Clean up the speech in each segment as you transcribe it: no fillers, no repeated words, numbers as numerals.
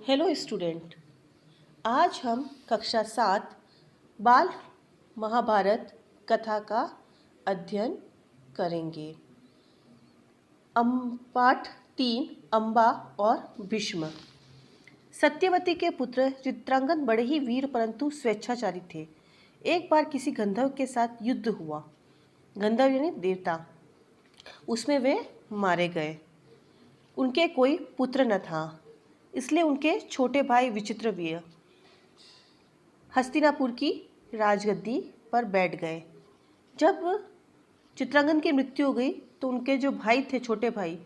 Hello student. आज हम कक्षा 7 बाल महाभारत कथा का अध्ययन करेंगे। पाठ 3 अम्बा और भीष्म। सत्यवती के पुत्र चित्रांगद बड़े ही वीर परंतु स्वेच्छाचारी थे। एक बार किसी गंधर्व के साथ युद्ध हुआ। गंधर्व यानी देवता, उसमें वे मारे गए। उनके कोई पुत्र न था, इसलिए उनके छोटे भाई विचित्रवीर्य हस्तिनापुर की राजगद्दी पर बैठ गए। जब चित्रांगद की मृत्यु हो गई तो उनके जो भाई थे, छोटे भाई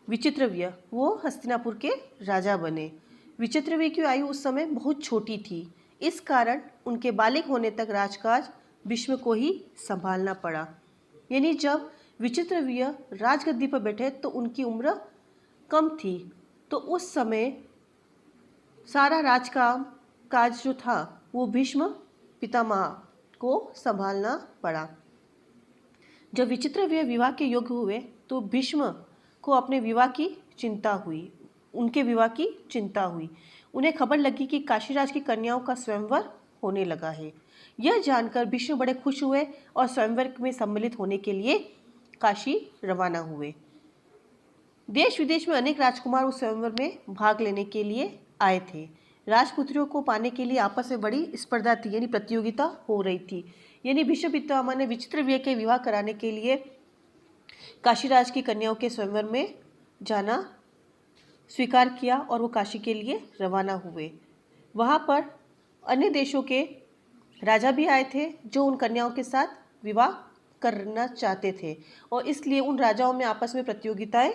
विचित्रवीर्य, वो हस्तिनापुर के राजा बने। विचित्रवीर्य की आयु उस समय बहुत छोटी थी, इस कारण उनके बालिग होने तक राजकाज भीष्म को ही संभालना पड़ा। यानी जब विचित्रवीर्य राजगद्दी पर बैठे तो उनकी उम्र कम थी, तो उस समय सारा काज जो था वो भीष्म पितामह को संभालना पड़ा। जब विचित्रवीर्य विवाह के योग्य हुए तो भीष्म को अपने विवाह की चिंता हुई। उन्हें खबर लगी कि काशीराज की कन्याओं का स्वयंवर होने लगा है। यह जानकर भीष्म बड़े खुश हुए और स्वयंवर में सम्मिलित होने के लिए काशी रवाना हुए। देश विदेश में अनेक राजकुमार उस स्वयंवर में भाग लेने के लिए आए थे। राजपुत्रियों को पाने के लिए आपस में बड़ी स्पर्धा थी, यानी प्रतियोगिता हो रही थी। यानी भीष्म पितामह ने विचित्रवीर्य के विवाह कराने के लिए काशीराज की कन्याओं के स्वयंवर में जाना स्वीकार किया और वो काशी के लिए रवाना हुए। वहाँ पर अन्य देशों के राजा भी आए थे जो उन कन्याओं के साथ विवाह करना चाहते थे और इसलिए उन राजाओं में आपस में प्रतियोगिताएं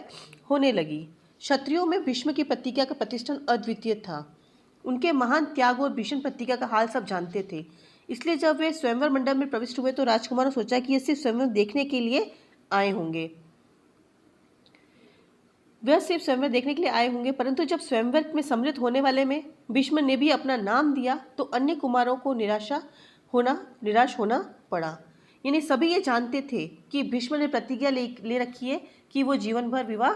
होने लगी। क्षत्रियों में भीष्म की प्रतिज्ञा का प्रतिष्ठान अद्वितीय था। उनके महान त्याग और भीषण प्रतिज्ञा का हाल सब जानते थे। इसलिए जब वे स्वयंवर मंडप में प्रविष्ट हुए तो राजकुमारों ने सोचा कि ये सिर्फ स्वयंवर देखने के लिए आए होंगे। परंतु जब स्वयंवर में सम्मिलित होने वाले में भीष्म ने भी अपना नाम दिया तो अन्य कुमारों को निराश होना पड़ा। यानी सभी ये जानते थे कि भीष्म ने प्रतिज्ञा ले रखी है कि वो जीवन भर विवाह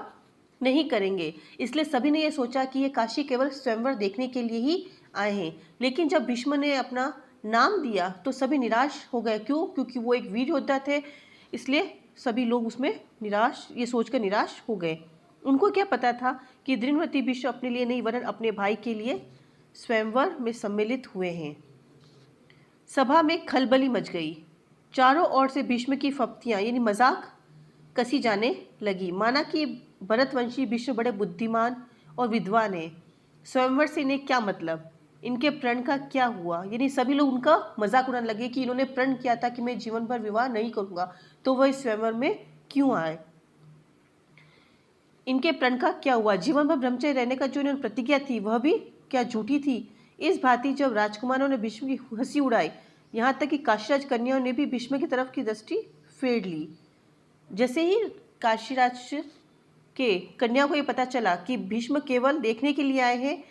नहीं करेंगे, इसलिए सभी ने ये सोचा कि ये काशी केवल स्वयंवर देखने के लिए ही आए हैं। लेकिन जब भीष्म ने अपना नाम दिया तो सभी निराश हो गए। क्यों? क्योंकि वो एक वीर योद्धा थे, इसलिए सभी लोग उसमें ये सोचकर निराश हो गए। उनको क्या पता था कि दृढ़व्रती भीष्म अपने लिए नहीं वरन अपने भाई के लिए स्वयंवर में सम्मिलित हुए हैं। सभा में खलबली मच गई। चारों ओर से भीष्म की फप्तियां यानी मजाक कसी जाने लगी। माना कि भरतवंशी भीष्म बड़े बुद्धिमान और विद्वान हैं, स्वयंवर से इन्हें क्या मतलब, इनके प्रण का क्या हुआ। यानी सभी लोग उनका मजाक उड़ाने लगे कि इन्होंने प्रण किया था कि मैं जीवन भर विवाह नहीं करूंगा, तो वह इस स्वयंवर में क्यों आए, इनके प्रण का क्या हुआ, जीवन भर ब्रह्मचर्य रहने का जो इन्होंने प्रतिज्ञा थी वह भी क्या झूठी थी। इस भांति जब राजकुमारों ने भीष्म की हंसी उड़ाई, यहाँ तक कि काशीराज कन्याओं ने भी भीष्म की तरफ की दृष्टि फेर ली। जैसे ही काशीराज के कन्याओं को ये पता चला कि भीष्म केवल देखने के लिए आए हैं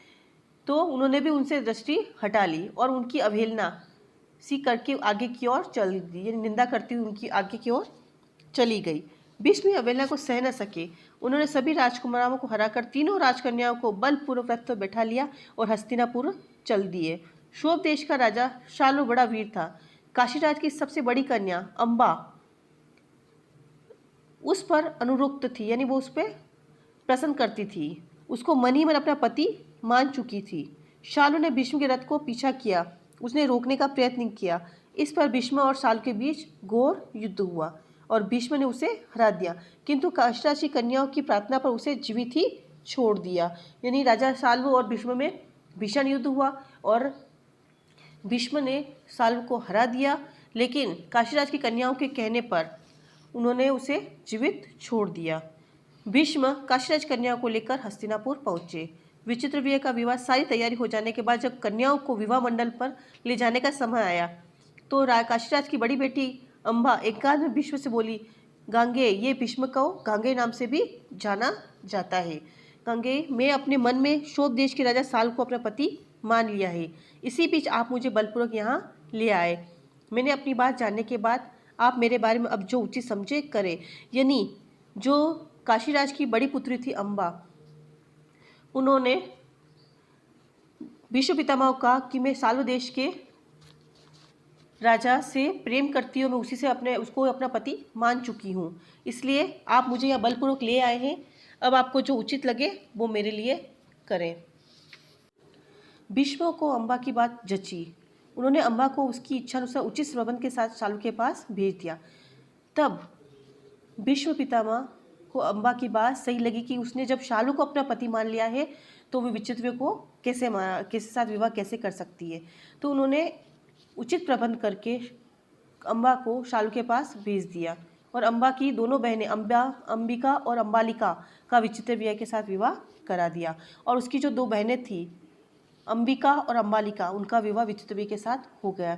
तो उन्होंने भी उनसे दृष्टि हटा ली और उनकी अवहेलना सी करके आगे की ओर चल दी, यानी निंदा करती हुई उनकी आगे की ओर चली गई। भीष्म अवहेलना को सह न सके, उन्होंने सभी राजकुमारों को हराकर तीनों राजकन्याओं को बलपूर्वक रथ पर बैठा लिया और हस्तिनापुर चल दिए। शोभ देश का राजा शाल्व बड़ा वीर था। काशीराज की सबसे बड़ी कन्या अम्बा उस पर अनुरक्त थी, यानी वो उस पर प्रसन्न करती थी। उसको मन ही मन अपना पति मान चुकी थी। शाल्व ने भीष्म के रथ को पीछा किया, उसने रोकने का प्रयत्न किया। इस पर भीष्म और शाल्व के बीच घोर युद्ध हुआ और भीष्म ने उसे हरा दिया, किंतु काशीराज की कन्याओं की प्रार्थना पर उसे जीवित ही छोड़ दिया। यानी राजा शाल्व और भीष्म में भीषण युद्ध हुआ और भीष्म ने शाल्व को हरा दिया, लेकिन काशीराज की कन्याओं के कहने पर उन्होंने उसे जीवित छोड़ दिया। भीष्म काशीराज कन्याओं को लेकर हस्तिनापुर पहुंचे। विचित्रवीर्य का विवाह सारी तैयारी हो जाने के बाद जब कन्याओं को विवाह मंडल पर ले जाने का समय आया तो काशीराज की बड़ी बेटी अम्बा एकांत में भीष्म से बोली, गांगे, ये भीष्म को गांगे नाम से भी जाना जाता है। गांगे, मैं अपने मन में शोभ देश के राजा शाल्व को अपना पति मान लिया है। इसी बीच आप मुझे बलपूर्वक यहाँ ले आए। मैंने अपनी बात जानने के बाद आप मेरे बारे में अब जो उचित समझे करें। यानी जो काशीराज की बड़ी पुत्री थी अम्बा, उन्होंने भीष्म पितामह को कहा कि मैं सालों देश के राजा से प्रेम करती हूँ, मैं उसी से उसको अपना पति मान चुकी हूँ, इसलिए आप मुझे यहाँ बलपूर्वक ले आए हैं। अब आपको जो उचित लगे वो मेरे लिए करें। भीष्म को अम्बा की बात जची। उन्होंने अम्बा को उसकी इच्छा अनुसार उचित प्रबंध के साथ शालू के पास भेज दिया। तब भीष्म पितामह को अम्बा की बात सही लगी कि उसने जब शालू को अपना पति मान लिया है तो वो विचित्र को किसके साथ विवाह कैसे कर सकती है। तो उन्होंने उचित प्रबंध करके अम्बा को शालू के पास भेज दिया और अम्बा की दोनों बहनें अंबिका और अम्बालिका का विचित्र व्यय के साथ विवाह करा दिया। और उसकी जो दो बहनें थी अंबिका और अम्बालिका, उनका विवाह विचित्रव्य के साथ हो गया।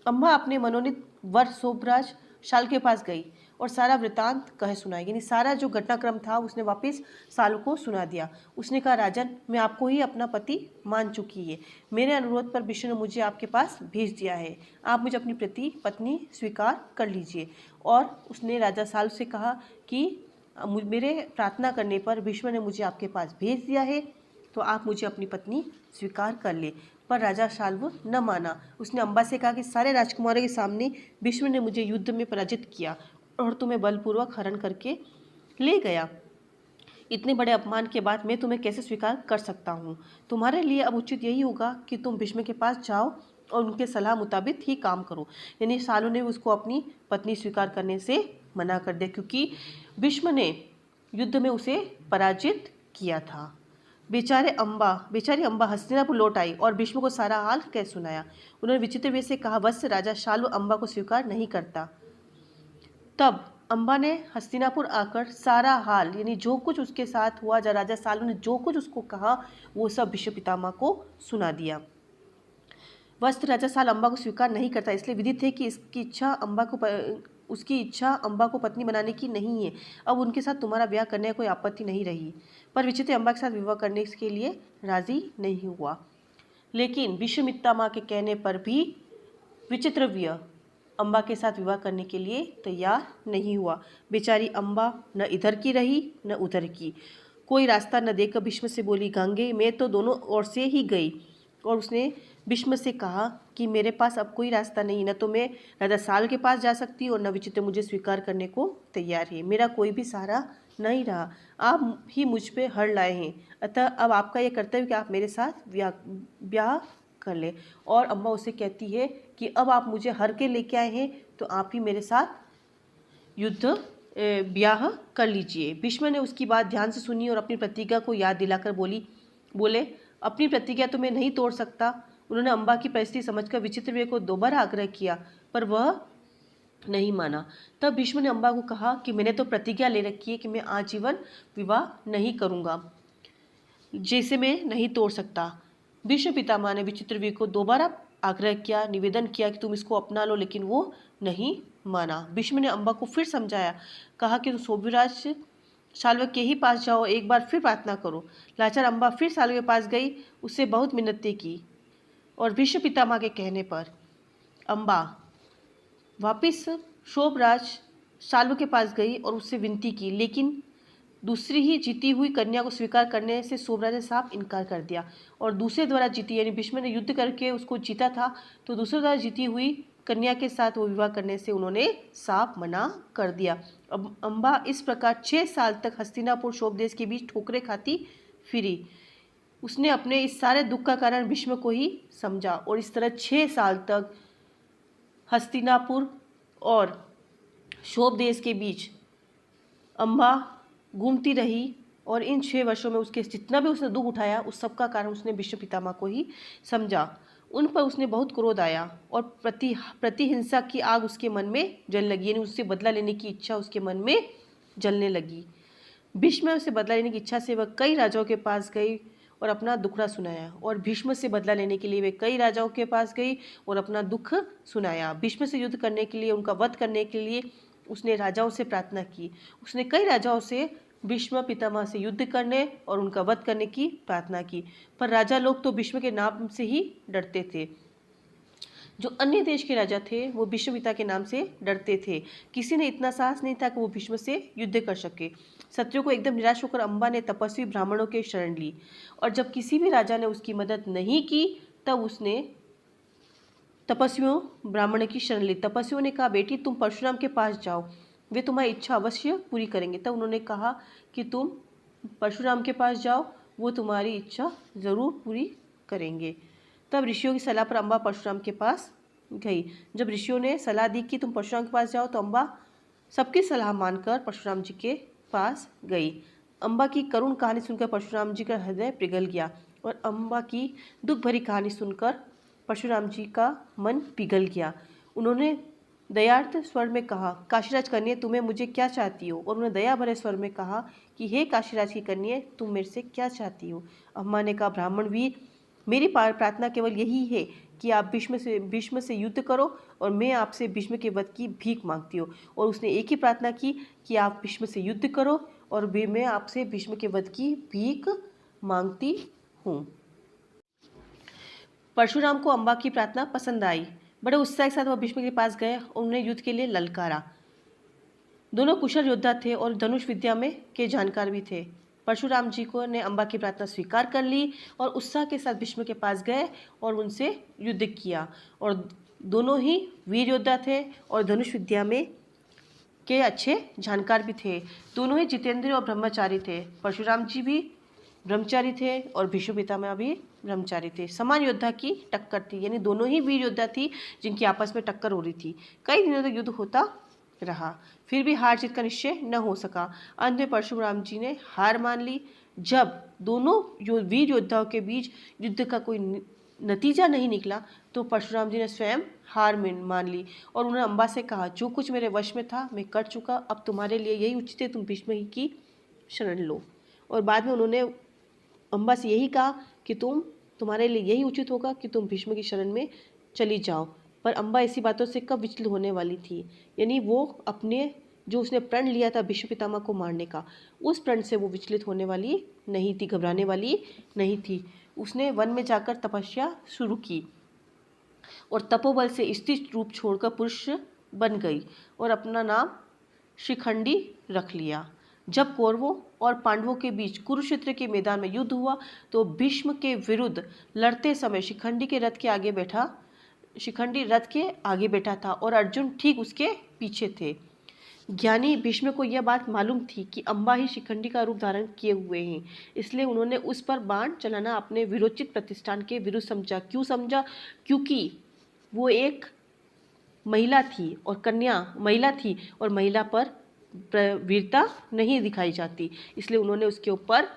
अम्बा अपने मनोनीत वर शोभराज शालू के पास गई और सारा वृतांत कह सुनाई, यानी सारा जो घटनाक्रम था उसने वापस शालू को सुना दिया। उसने कहा, राजन, मैं आपको ही अपना पति मान चुकी है। मेरे अनुरोध पर विष्णु ने मुझे आपके पास भेज दिया है। आप मुझे अपनी पत्नी स्वीकार कर लीजिए। और उसने राजा शालू से कहा कि मेरे प्रार्थना करने पर विष्णु ने मुझे आपके पास भेज दिया है, तो आप मुझे अपनी पत्नी स्वीकार कर ले। पर राजा शाल्व न माना। उसने अम्बा से कहा कि सारे राजकुमारों के सामने भीष्म ने मुझे युद्ध में पराजित किया और तुम्हें बलपूर्वक हरण करके ले गया। इतने बड़े अपमान के बाद मैं तुम्हें कैसे स्वीकार कर सकता हूँ। तुम्हारे लिए अब उचित यही होगा कि तुम भीष्म के पास जाओ और उनके सलाह मुताबिक ही काम करो। यानी शालू ने उसको अपनी पत्नी स्वीकार करने से मना कर दिया, क्योंकि भीष्म ने युद्ध में उसे पराजित किया था। बेचारी अम्बा हस्तिनापुर लौट आई और भीष्म को सारा हाल कह सुनाया। उन्होंने विचित्र वे से कहा, वत्स, राजा शालू अम्बा को स्वीकार नहीं करता। तब अम्बा ने हस्तिनापुर आकर सारा हाल, यानी जो कुछ उसके साथ हुआ, राजा शालू ने जो कुछ उसको कहा, वो सब भीष्म पितामह को सुना दिया। वत्स, राजा शाल अम्बा को स्वीकार नहीं करता, इसलिए विदित है कि उसकी इच्छा अम्बा को पत्नी बनाने की नहीं है। अब उनके साथ तुम्हारा ब्याह करने का कोई आपत्ति नहीं रही। पर विचित्र अम्बा के साथ विवाह करने के लिए राजी नहीं हुआ। लेकिन भीष्म पितामह के कहने पर भी विचित्रव्य अम्बा के साथ विवाह करने के लिए तैयार नहीं हुआ। बेचारी अम्बा न इधर की रही न उधर की, कोई रास्ता न देखकर भीष्म से बोली, गंगे, मैं तो दोनों ओर से ही गई। और उसने भीष्म से कहा कि मेरे पास अब कोई रास्ता नहीं, न तो मैं राजा शाल के पास जा सकती और न विचित्र मुझे स्वीकार करने को तैयार है। मेरा कोई भी सहारा नहीं रहा, आप ही मुझ पे हर लाए हैं। अतः अब आपका यह कर्तव्य कि आप मेरे साथ ब्याह कर ले। और अम्बा उसे कहती है कि अब आप मुझे हर के लेके आए हैं, तो आप ही मेरे साथ ब्याह कर लीजिए। भीष्म ने उसकी बात ध्यान से सुनी और अपनी प्रतिज्ञा को याद दिलाकर बोले, अपनी प्रतिज्ञा तो मैं नहीं तोड़ सकता। उन्होंने अम्बा की परिस्थिति समझकर विचित्रव्य को दोबारा आग्रह किया, पर वह नहीं माना। तब भीष्म ने अम्बा को कहा कि मैंने तो प्रतिज्ञा ले रखी है कि मैं आजीवन विवाह नहीं करूँगा, जैसे मैं नहीं तोड़ सकता। भीष्म पितामह ने विचित्रवीर को दोबारा आग्रह किया, निवेदन किया कि तुम इसको अपना लो, लेकिन वो नहीं माना। भीष्म ने अम्बा को फिर समझाया, कहा कि तुम शोभराज शाल्व के ही पास जाओ, एक बार फिर प्रार्थना करो। लाचार अम्बा फिर शाल्व के पास गई, उससे बहुत मिन्नतें की और भीष्म पितामह के कहने पर अम्बा वापिस शोभराज शाल्व के पास गई और उससे विनती की, लेकिन दूसरी ही जीती हुई कन्या को स्वीकार करने से शोभराज ने साफ इनकार कर दिया। और दूसरे द्वारा जीती, यानी भीष्म ने युद्ध करके उसको जीता था, तो दूसरे द्वारा जीती हुई कन्या के साथ वो विवाह करने से उन्होंने साफ मना कर दिया। अब अम्बा इस प्रकार 6 साल तक हस्तिनापुर शोभदेश के बीच ठोकरें खाती फिरी। उसने अपने इस सारे दुख का कारण भीष्म को ही समझा और इस तरह 6 साल तक हस्तिनापुर और शोभदेश के बीच अम्बा घूमती रही। और इन 6 वर्षों में उसके जितना भी उसने दुख उठाया, उस सब का कारण उसने भीष्म पितामह को ही समझा। उन पर उसने बहुत क्रोध आया और प्रतिहिंसा की आग उसके मन में जलने लगी, यानी उससे बदला लेने की इच्छा उसके मन में जलने लगी। भीष्म से बदला लेने की इच्छा से वह कई राजाओं के पास गई और अपना दुखड़ा सुनाया। और भीष्म से बदला लेने के लिए वे कई राजाओं के पास गई और अपना दुख सुनाया। भीष्म से युद्ध करने के लिए, उनका वध करने के लिए उसने राजाओं से प्रार्थना की। उसने कई राजाओं से भीष्म पितामह से युद्ध करने और उनका वध करने की प्रार्थना की, पर राजा लोग तो भीष्म के नाम से ही डरते थे। जो अन्य देश के राजा थे वो भीष्म पिता के नाम से डरते थे। किसी ने इतना साहस नहीं था कि वो भीष्म से युद्ध कर सके। शत्रु को एकदम निराश होकर अम्बा ने तपस्वी ब्राह्मणों के शरण ली, और जब किसी भी राजा ने उसकी मदद नहीं की तब उसने तपस्वियों ब्राह्मण की शरण ली। तपस्वियों ने कहा, बेटी तुम परशुराम के पास जाओ, वे तुम्हारी इच्छा अवश्य पूरी करेंगे। तब उन्होंने कहा कि तुम परशुराम के पास जाओ, वो तुम्हारी इच्छा ज़रूर पूरी करेंगे। तब ऋषियों की सलाह पर अम्बा परशुराम के पास गई। जब ऋषियों ने सलाह दी कि तुम परशुराम के पास जाओ, तो अम्बा सबकी सलाह मानकर परशुराम जी के पास गई। अम्बा की करुण कहानी सुनकर परशुराम जी का हृदय पिघल गया, और अम्बा की दुख भरी कहानी सुनकर परशुराम जी का मन पिघल गया। उन्होंने दयार्थ स्वर में कहा, काशीराज कन्या तुम्हें मुझे क्या चाहती हो? और उन्होंने दया भरे स्वर में कहा कि हे काशीराज की कन्या, तुम मेरे से क्या चाहती हो? अम्मा ने कहा, ब्राह्मण वीर, मेरी प्रार्थना केवल यही है कि आप भीष्म से युद्ध करो, और मैं आपसे भीष्म के वध की भीख मांगती हूँ। और उसने एक ही प्रार्थना की कि आप भीष्म से युद्ध करो, और मैं आपसे भीष्म के वध की भीख मांगती हूँ। परशुराम को अम्बा की प्रार्थना पसंद आई। बड़े उत्साह के साथ वह भीष्म के पास गए और उन्हें युद्ध के लिए ललकारा। दोनों कुशल योद्धा थे और धनुष विद्या में के जानकार भी थे। परशुराम जी को ने अम्बा की प्रार्थना स्वीकार कर ली और उत्साह के साथ भीष्म के पास गए और उनसे युद्ध किया। और दोनों ही वीर योद्धा थे और धनुष विद्या में के अच्छे जानकार भी थे। दोनों ही जितेंद्रिय और ब्रह्मचारी थे। परशुराम जी भी ब्रह्मचारी थे और भीष्म पितामह भी ब्रह्मचारी थे। समान योद्धा की टक्कर थी, यानी दोनों ही वीर योद्धा थी जिनकी आपस में टक्कर हो रही थी। कई दिनों तक युद्ध होता रहा, फिर भी हार जीत का निश्चय न हो सका। अंत में परशुराम जी ने हार मान ली। जब दोनों वीर योद्धाओं के बीच युद्ध का कोई नतीजा नहीं निकला तो परशुराम जी ने स्वयं हार मान ली और उन्होंने अम्बा से कहा, जो कुछ मेरे वश में था मैं कर चुका, अब तुम्हारे लिए यही उचित है तुम भीष्म ही की शरण लो। और बाद में उन्होंने अम्बा से यही कहा कि तुम्हारे लिए यही उचित होगा कि तुम भीष्म की शरण में चली जाओ। पर अम्बा ऐसी बातों से कब विचलित होने वाली थी? यानी वो अपने जो उसने प्रण लिया था भीष्म पितामह को मारने का, उस प्रण से वो विचलित होने वाली नहीं थी, घबराने वाली नहीं थी। उसने वन में जाकर तपस्या शुरू की और तपोबल से स्त्री रूप छोड़कर पुरुष बन गई और अपना नाम शिखंडी रख लिया। जब कौरवों और पांडवों के बीच कुरुक्षेत्र के मैदान में युद्ध हुआ तो भीष्म के विरुद्ध लड़ते समय शिखंडी रथ के आगे बैठा था और अर्जुन ठीक उसके पीछे थे। ज्ञानी भीष्म को यह बात मालूम थी कि अम्बा ही शिखंडी का रूप धारण किए हुए हैं, इसलिए उन्होंने उस पर बाण चलाना अपने विरोचित प्रतिष्ठान के विरुद्ध समझा। क्यों समझा? क्योंकि वो एक महिला थी और महिला पर वीरता नहीं दिखाई जाती, इसलिए उन्होंने उसके ऊपर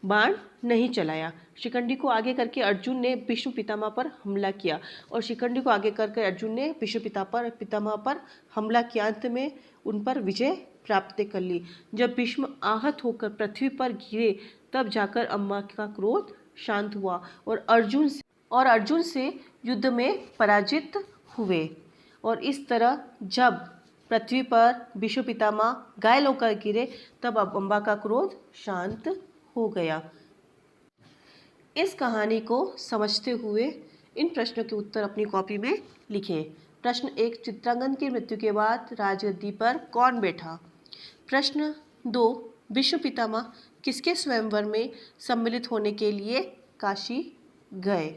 बाण नहीं चलाया। शिखंडी को आगे करके अर्जुन ने भीष्म पितामह पर हमला किया और शिखंडी को आगे करके अर्जुन ने भीष्म पितामह पर हमला किया। अंत में उन पर विजय प्राप्त कर ली। जब भीष्म आहत होकर पृथ्वी पर गिरे तब जाकर अम्बा का क्रोध शांत हुआ और अर्जुन से युद्ध में पराजित हुए। और इस तरह जब पृथ्वी पर भीष्म पितामह घायल होकर गिरे तब अम्बा का क्रोध शांत हो गया। इस कहानी को समझते हुए इन प्रश्नों के उत्तर अपनी कॉपी में लिखें। प्रश्न 1, चित्रांगद की मृत्यु के बाद राजगद्दी पर कौन बैठा? प्रश्न 2, भीष्म पितामह किसके स्वयंवर में सम्मिलित होने के लिए काशी गए?